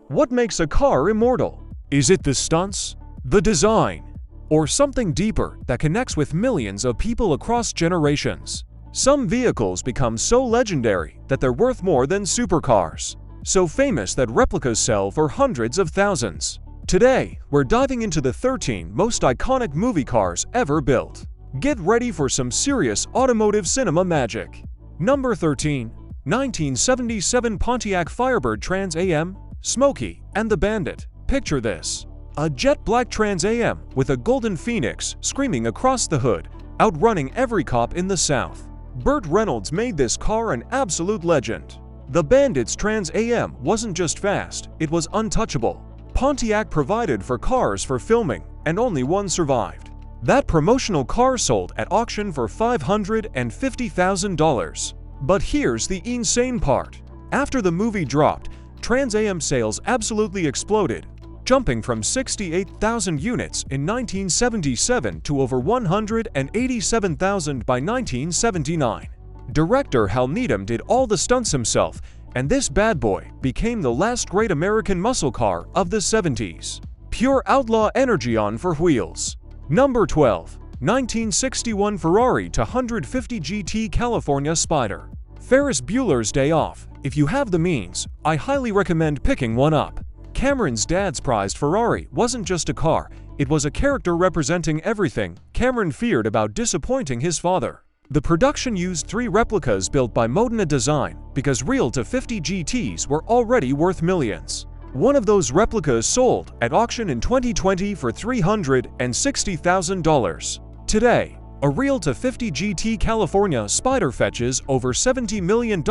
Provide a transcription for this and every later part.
What makes a car immortal? Is it the stunts, the design, or something deeper that connects with millions of people across generations? Some vehicles become so legendary that they're worth more than supercars, so famous that replicas sell for hundreds of thousands. Today, we're diving into the 13 most iconic movie cars ever built. Get ready for some serious automotive cinema magic. Number 13. 1977 Pontiac Firebird Trans Am, Smokey and the Bandit. Picture this. A jet black Trans Am with a golden phoenix screaming across the hood, outrunning every cop in the South. Burt Reynolds made this car an absolute legend. The Bandit's Trans Am wasn't just fast, it was untouchable. Pontiac provided for cars for filming, and only one survived. That promotional car sold at auction for $550,000. But here's the insane part. After the movie dropped, Trans Am sales absolutely exploded, jumping from 68,000 units in 1977 to over 187,000 by 1979. Director Hal Needham did all the stunts himself, and this bad boy became the last great American muscle car of the 70s. Pure outlaw energy on four wheels. Number 12. 1961 Ferrari 250 GT California Spider. Ferris Bueller's Day Off. If you have the means, I highly recommend picking one up. Cameron's dad's prized Ferrari wasn't just a car, it was a character representing everything Cameron feared about disappointing his father. The production used 3 replicas built by Modena Design because real to 50 GTs were already worth millions. One of those replicas sold at auction in 2020 for $360,000. Today, a real to 50 GT California Spider fetches over $70 million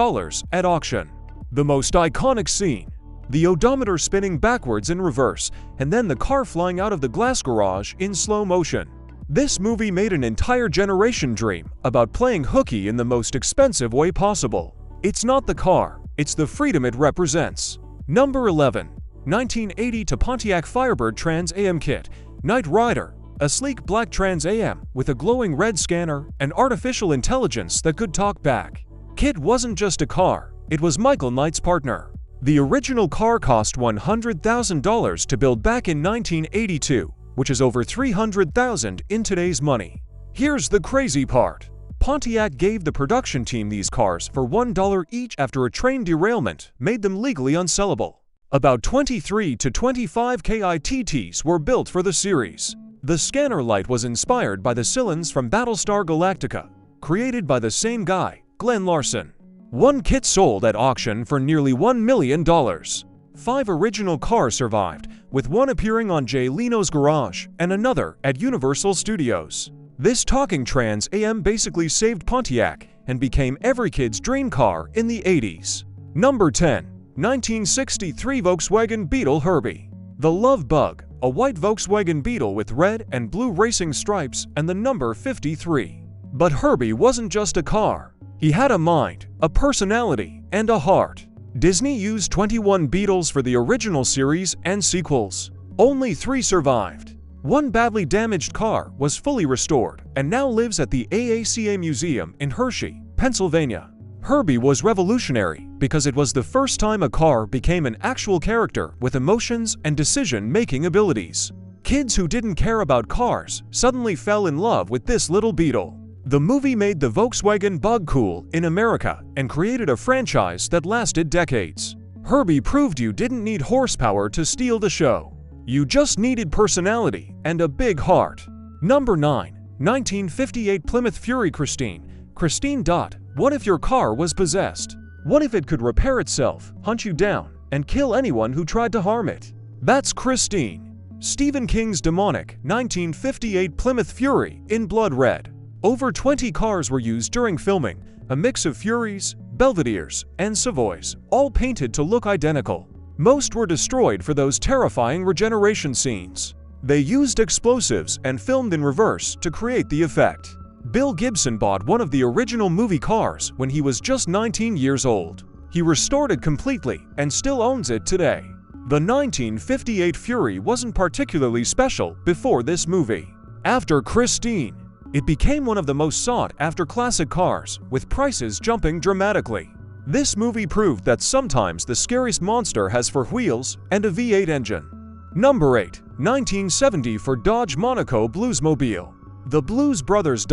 at auction. The most iconic scene. The odometer spinning backwards in reverse, and then the car flying out of the glass garage in slow motion. This movie made an entire generation dream about playing hooky in the most expensive way possible. It's not the car, it's the freedom it represents. Number 11. 1980 Pontiac Firebird Trans Am Kit, Knight Rider. A sleek black Trans Am with a glowing red scanner and artificial intelligence that could talk back. Kit wasn't just a car, it was Michael Knight's partner. The original car cost $100,000 to build back in 1982, which is over $300,000 in today's money. Here's the crazy part. Pontiac gave the production team these cars for $1 each after a train derailment made them legally unsellable. About 23 to 25 KITTs were built for the series. The scanner light was inspired by the Cylons from Battlestar Galactica, created by the same guy, Glenn Larson. One kit sold at auction for nearly $1 million. 5 original cars survived, with one appearing on Jay Leno's Garage and another at Universal Studios. This talking Trans Am basically saved Pontiac and became every kid's dream car in the 80s. Number 10. 1963 Volkswagen Beetle Herbie. The Love Bug, a white Volkswagen Beetle with red and blue racing stripes and the number 53. But Herbie wasn't just a car. He had a mind, a personality, and a heart. Disney used 21 Beetles for the original series and sequels. Only 3 survived. One badly damaged car was fully restored and now lives at the AACA Museum in Hershey, Pennsylvania. Herbie was revolutionary because it was the first time a car became an actual character with emotions and decision-making abilities. Kids who didn't care about cars suddenly fell in love with this little Beetle. The movie made the Volkswagen Bug cool in America and created a franchise that lasted decades. Herbie proved you didn't need horsepower to steal the show. You just needed personality and a big heart. Number 9. 1958 Plymouth Fury Christine. Christine. What if your car was possessed? What if it could repair itself, hunt you down, and kill anyone who tried to harm it? That's Christine. Stephen King's demonic 1958 Plymouth Fury in blood red. Over 20 cars were used during filming, a mix of Furies, Belvederes, and Savoys, all painted to look identical. Most were destroyed for those terrifying regeneration scenes. They used explosives and filmed in reverse to create the effect. Bill Gibson bought one of the original movie cars when he was just 19 years old. He restored it completely and still owns it today. The 1958 Fury wasn't particularly special before this movie. After Christine, it became one of the most sought-after classic cars, with prices jumping dramatically. This movie proved that sometimes the scariest monster has four wheels and a V8 engine. Number 8. 1970 Ford Dodge Monaco Bluesmobile. The Blues Brothers.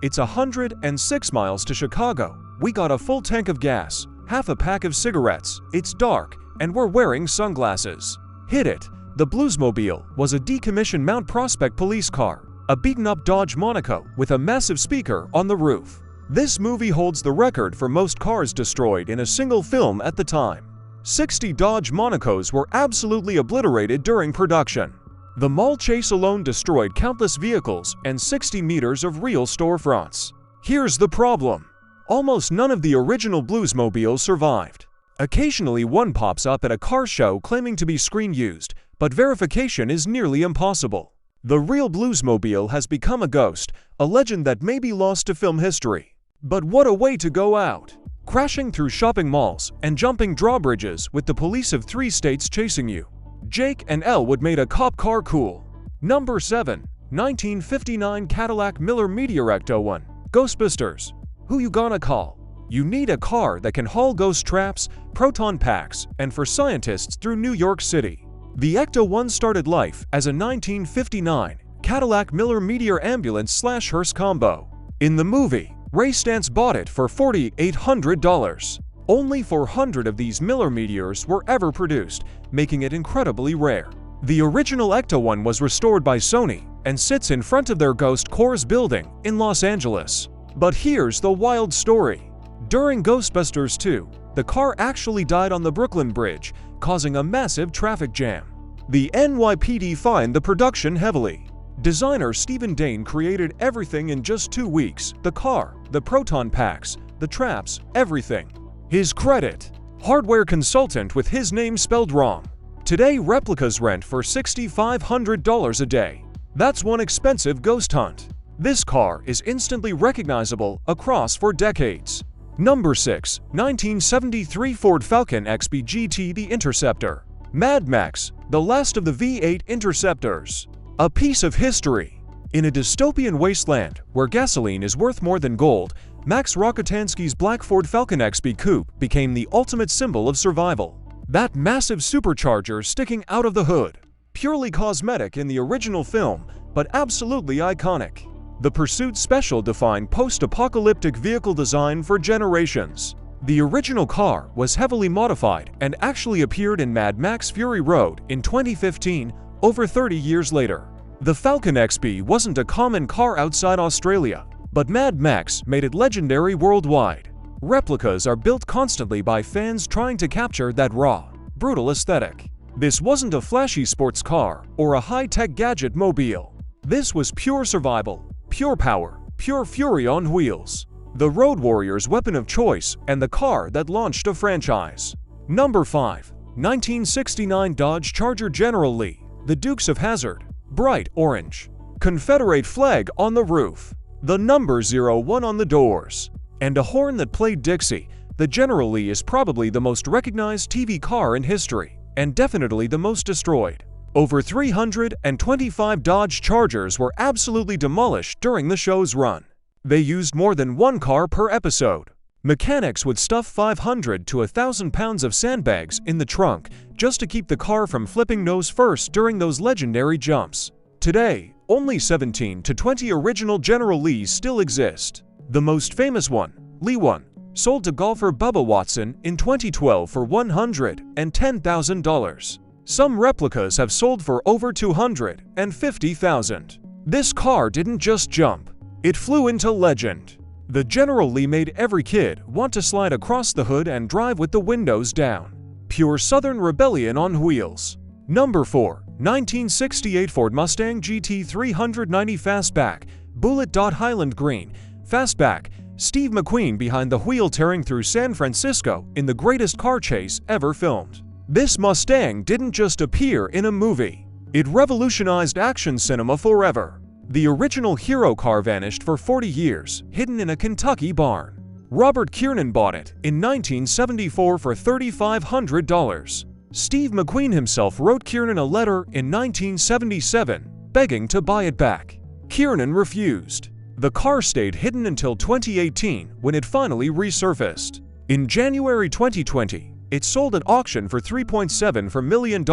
It's 106 miles to Chicago. We got a full tank of gas, half a pack of cigarettes, it's dark, and we're wearing sunglasses. Hit it! The Bluesmobile was a decommissioned Mount Prospect police car, a beaten-up Dodge Monaco with a massive speaker on the roof. This movie holds the record for most cars destroyed in a single film at the time. 60 Dodge Monacos were absolutely obliterated during production. The mall chase alone destroyed countless vehicles and 60 meters of real storefronts. Here's the problem. Almost none of the original Bluesmobiles survived. Occasionally one pops up at a car show claiming to be screen used, but verification is nearly impossible. The real Bluesmobile has become a ghost, a legend that may be lost to film history. But what a way to go out! Crashing through shopping malls and jumping drawbridges with the police of 3 states chasing you. Jake and Elwood made a cop car cool. Number 7. 1959 Cadillac Miller Meteor Ecto-1 Ghostbusters. Who you gonna call? You need a car that can haul ghost traps, proton packs, and for scientists through New York City. The Ecto-1 started life as a 1959 Cadillac Miller Meteor Ambulance/hearse combo. In the movie, Ray Stantz bought it for $4,800. Only 400 of these Miller Meteors were ever produced, making it incredibly rare. The original Ecto-1 was restored by Sony and sits in front of their Ghost Corps building in Los Angeles. But here's the wild story. During Ghostbusters 2, the car actually died on the Brooklyn Bridge, causing a massive traffic jam. The NYPD fined the production heavily. Designer Stephen Dane created everything in just 2 weeks: the car, the proton packs, the traps, everything. His credit: hardware consultant with his name spelled wrong. Today replicas rent for $6,500 a day. That's one expensive ghost hunt. This car is instantly recognizable across for decades. Number 6. 1973 Ford Falcon XB GT The Interceptor. Mad Max, the last of the V8 Interceptors. A piece of history. In a dystopian wasteland where gasoline is worth more than gold, Max Rokitansky's black Ford Falcon XB Coupe became the ultimate symbol of survival. That massive supercharger sticking out of the hood. Purely cosmetic in the original film, but absolutely iconic. The Pursuit Special defined post-apocalyptic vehicle design for generations. The original car was heavily modified and actually appeared in Mad Max Fury Road in 2015, over 30 years later. The Falcon XB wasn't a common car outside Australia, but Mad Max made it legendary worldwide. Replicas are built constantly by fans trying to capture that raw, brutal aesthetic. This wasn't a flashy sports car or a high-tech gadget mobile. This was pure survival, pure power, pure fury on wheels. The Road Warrior's weapon of choice and the car that launched a franchise. Number 5. 1969 Dodge Charger General Lee, the Dukes of Hazzard. Bright orange. Confederate flag on the roof. The number 01 on the doors. And a horn that played Dixie, the General Lee is probably the most recognized TV car in history, and definitely the most destroyed. Over 325 Dodge Chargers were absolutely demolished during the show's run. They used more than one car per episode. Mechanics would stuff 500 to 1,000 pounds of sandbags in the trunk just to keep the car from flipping nose first during those legendary jumps. Today, only 17 to 20 original General Lees still exist. The most famous one, Lee 1, sold to golfer Bubba Watson in 2012 for $110,000. Some replicas have sold for over $250,000. This car didn't just jump, it flew into legend. The General Lee made every kid want to slide across the hood and drive with the windows down. Pure Southern rebellion on wheels. Number 4. 1968 Ford Mustang GT 390 Fastback, Bullet. Highland Green, Fastback, Steve McQueen behind the wheel tearing through San Francisco in the greatest car chase ever filmed. This Mustang didn't just appear in a movie. It revolutionized action cinema forever. The original hero car vanished for 40 years, hidden in a Kentucky barn. Robert Kiernan bought it in 1974 for $3,500. Steve McQueen himself wrote Kiernan a letter in 1977, begging to buy it back. Kiernan refused. The car stayed hidden until 2018 when it finally resurfaced. In January 2020, it sold at auction for $3.7 million,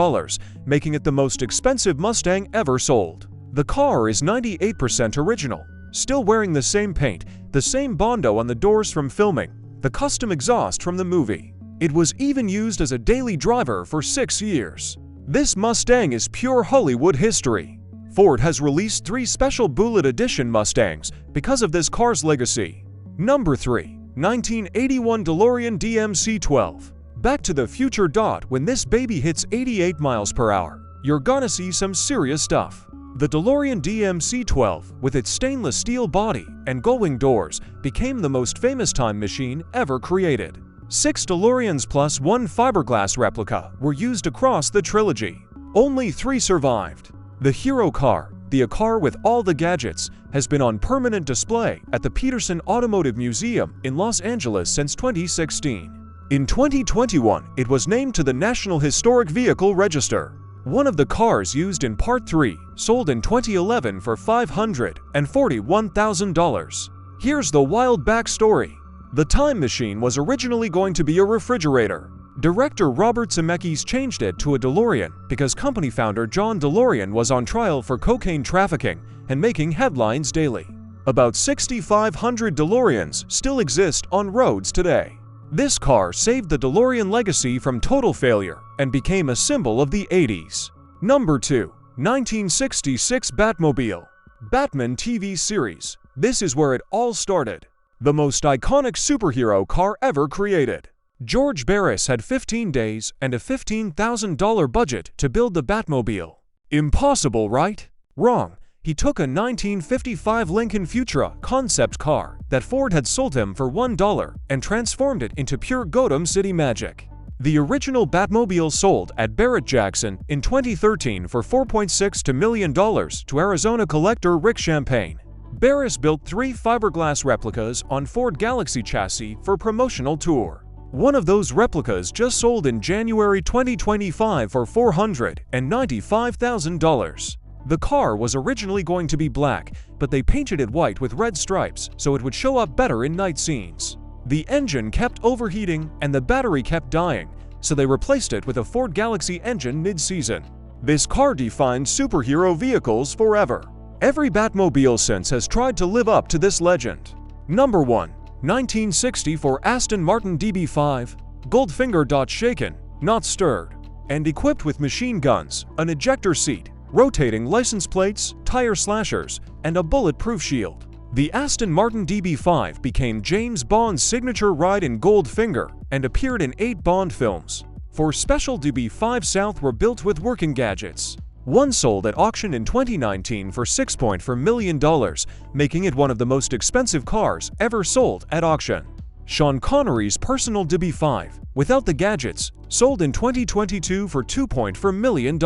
making it the most expensive Mustang ever sold. The car is 98% original, still wearing the same paint, the same Bondo on the doors from filming, the custom exhaust from the movie. It was even used as a daily driver for 6 years. This Mustang is pure Hollywood history. Ford has released 3 special Bullet Edition Mustangs because of this car's legacy. Number 3. 1981 DeLorean DMC-12. Back to the future. When this baby hits 88 miles per hour, you're gonna see some serious stuff. The DeLorean DMC-12, with its stainless steel body and gull-wing doors, became the most famous time machine ever created. 6 DeLoreans plus 1 fiberglass replica were used across the trilogy. Only 3 survived. The hero car, the car with all the gadgets, has been on permanent display at the Peterson Automotive Museum in Los Angeles since 2016. In 2021, it was named to the National Historic Vehicle Register. One of the cars used in Part 3 sold in 2011 for $541,000. Here's the wild backstory. The time machine was originally going to be a refrigerator. Director Robert Zemeckis changed it to a DeLorean because company founder John DeLorean was on trial for cocaine trafficking and making headlines daily. About 6,500 DeLoreans still exist on roads today. This car saved the DeLorean legacy from total failure and became a symbol of the 80s. Number 2. 1966 Batmobile. Batman TV series. This is where it all started. The most iconic superhero car ever created. George Barris had 15 days and a $15,000 budget to build the Batmobile. Impossible, right? Wrong. He took a 1955 Lincoln Futura concept car that Ford had sold him for $1 and transformed it into pure Gotham City magic. The original Batmobile sold at Barrett-Jackson in 2013 for $4.6 million to Arizona collector Rick Champagne. Barris built 3 fiberglass replicas on Ford Galaxy chassis for promotional tour. One of those replicas just sold in January 2025 for $495,000. The car was originally going to be black, but they painted it white with red stripes so it would show up better in night scenes. The engine kept overheating and the battery kept dying, so they replaced it with a Ford Galaxy engine mid-season. This car defined superhero vehicles forever. Every Batmobile since has tried to live up to this legend. Number 1. 1964 Aston Martin DB5. Goldfinger. Shaken, not stirred. And equipped with machine guns, an ejector seat, rotating license plates, tire slashers, and a bulletproof shield. The Aston Martin DB5 became James Bond's signature ride in Goldfinger and appeared in 8 Bond films. 4 special DB5 South were built with working gadgets. One sold at auction in 2019 for $6.4 million, making it one of the most expensive cars ever sold at auction. Sean Connery's personal DB5, without the gadgets, sold in 2022 for $2.4 million.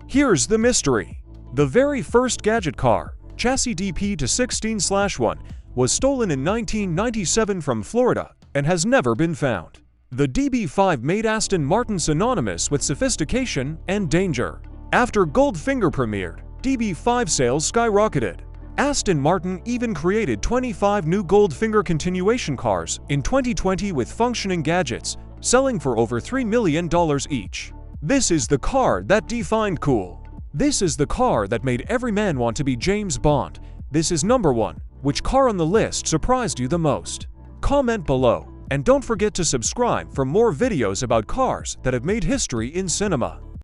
Here's the mystery. The very first gadget car, chassis DP-16/1, was stolen in 1997 from Florida and has never been found. The DB5 made Aston Martin synonymous with sophistication and danger. After Goldfinger premiered, DB5 sales skyrocketed. Aston Martin even created 25 new Goldfinger continuation cars in 2020 with functioning gadgets, selling for over $3 million each. This is the car that defined cool. This is the car that made every man want to be James Bond. This is number 1. Which car on the list surprised you the most? Comment below, and don't forget to subscribe for more videos about cars that have made history in cinema.